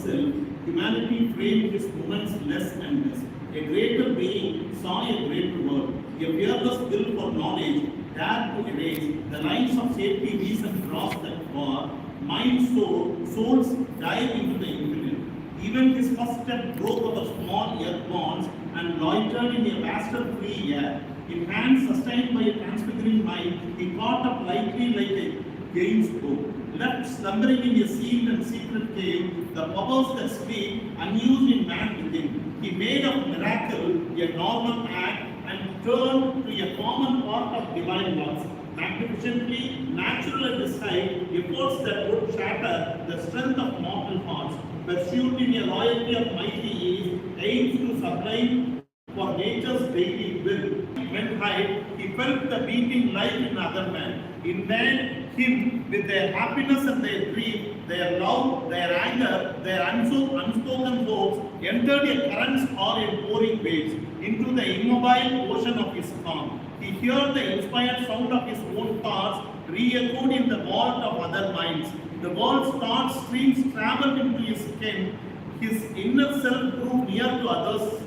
self, humanity framed its moments less and less. A greater being saw a greater world. A fearless will for knowledge dared to erase the lines of safety reason crossed that war. Mind soar, souls dive into the infinite. Even his first step broke our small earth bonds and loitered in a vaster free air. In hands sustained by a transfiguring mind, he caught up lightly like a gain's bow. Left slumbering in a sealed and secret cave, the powers that sleep, unused in man within. He made of miracle a normal act and turned to a common part of divine laws. Magnificently natural at his side, efforts that would shatter the strength of mortal hearts, pursued in a royalty of mighty ease, aims to sublime for nature's daily will. When high, he felt the beating life in other men. In man, him, with their happiness and their grief, their love, their anger, their unspoken hopes, entered a current or in pouring waves into the immobile ocean of his calm. He heard the inspired sound of his own thoughts re-echoed in the vault of other minds. The world's thought streams traveled into his skin. His inner self grew near to others'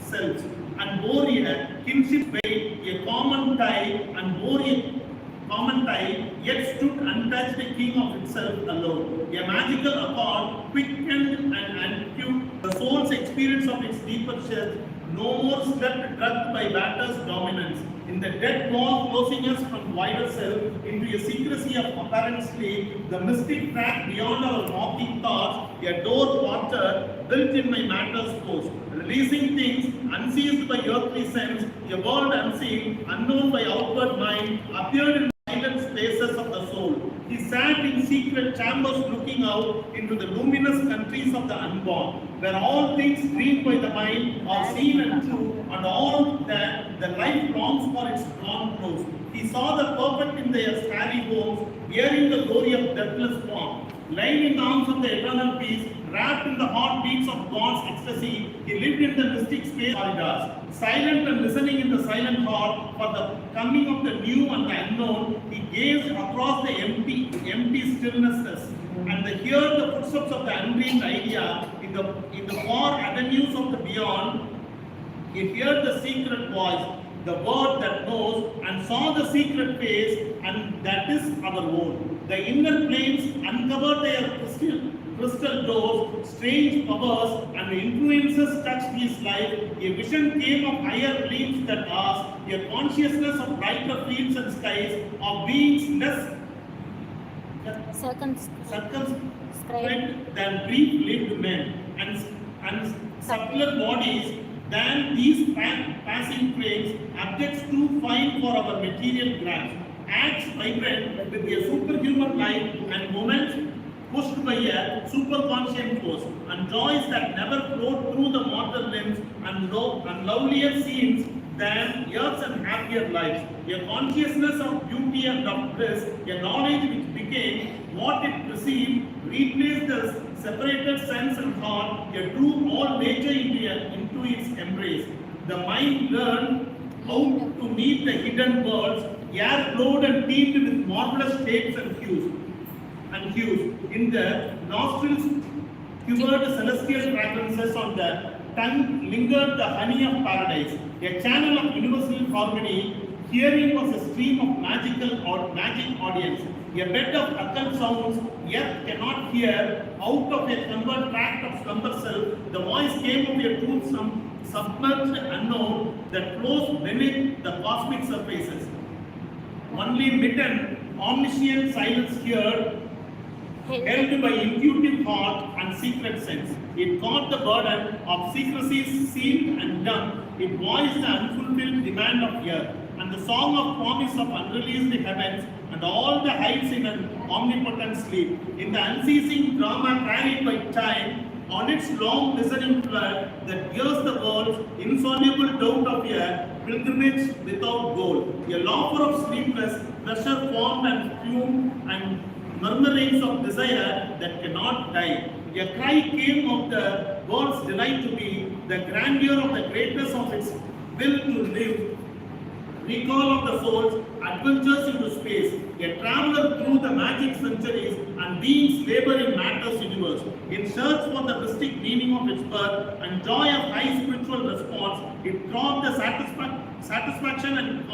selves and bore a kinship weight, a common tie, yet stood untouched, the king of itself alone. A magical accord, quickened and acute the soul's experience of its deeper shell. No more slept drugged by batter's dominance. In the dead wall closing us from wider self into a secrecy of apparent sleep, the mystic track beyond our mocking thoughts, a door water built in my matter's post, releasing things unseized by earthly sense, a world unseen, unknown by outward mind, appeared in silent spaces of the soul. He sat in secret chambers looking out into the luminous countries of the unborn, where all things dreamed by the mind are seen and true, and all that the life longs for its dawn close. He saw the perfect in their starry homes, wearing the glory of deathless form. Lying in the arms of the eternal peace, wrapped in the heartbeats of God's ecstasy, he lived in the mystic space corridors, silent and listening in the silent heart for the coming of the new and the unknown. He gazed across the empty stillnesses and heard the footsteps of the undreamed idea in the far avenues of the beyond. He heard the secret voice, the word that knows, and saw the secret face, and that is our own. The inner planes uncovered their crystal doors, strange powers and influences touched his life. A vision came of higher realms that asked, a consciousness of brighter fields and skies, of beings less circumscribed than brief-lived men, and subtler bodies than these passing trains, objects too fine for our material grasp. Acts vibrant with a superhuman life and moments pushed by a superconscious force, and joys that never flowed through the mortal limbs, and lovelier scenes than earth's and happier lives. A consciousness of beauty and of bliss, a knowledge which became what it perceived, replaced the separated sense and thought, a true all nature into its embrace. The mind learned how to meet the hidden worlds, air flowed and teemed with marvelous shapes and hues. In the nostrils quivered celestial fragrances, on the tongue lingered the honey of paradise, a channel of universal harmony. Hearing was a stream of magic audience, a bed of occult sounds earth cannot hear. Out of a convert tract of slumber self, the voice came of a truth submerged unknown that flows beneath the cosmic surfaces. Only midden, omniscient silence here, held by intuitive heart and secret sense. It caught the burden of secrecies sealed and dumb. It voiced the unfulfilled demand of earth, and the song of promise of unreleased heavens, and all the heights in an omnipotent sleep. In the unceasing drama carried by time, on its long listening flood that hears the world's insoluble doubt of a pilgrimage without goal. A laughter of sleepless, pressure formed and fume, and murmurings of desire that cannot die. A cry came of the world's delight to be, the grandeur of the greatness of its will to live, recall of the soul's adventures into space, a traveler through the magic centuries and beings labor in matter's universe, in search for the mystic meaning of its birth and joy of high spiritual response, it throbbed the satisfaction and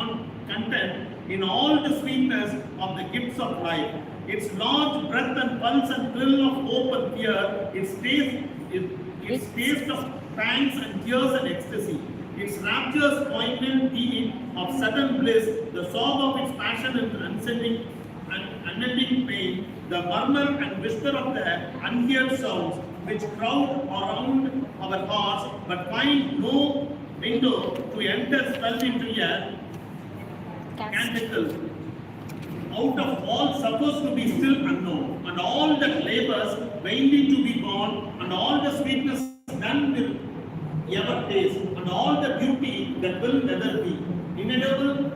content in all the sweetness of the gifts of life. Its large breath and pulse and thrill of hope and fear, its taste of pangs and tears and ecstasy, its rapture's poignant being of sudden bliss, the sob of its passion and unending pain, the murmur and whisper of the unheard sounds which crowd around our hearts but find no window to enter spell into a canticle. Out of all suffers to be still unknown, and all that labors vainly to be born, and all the sweetness none will ever taste, and all the beauty that will never be. Inedible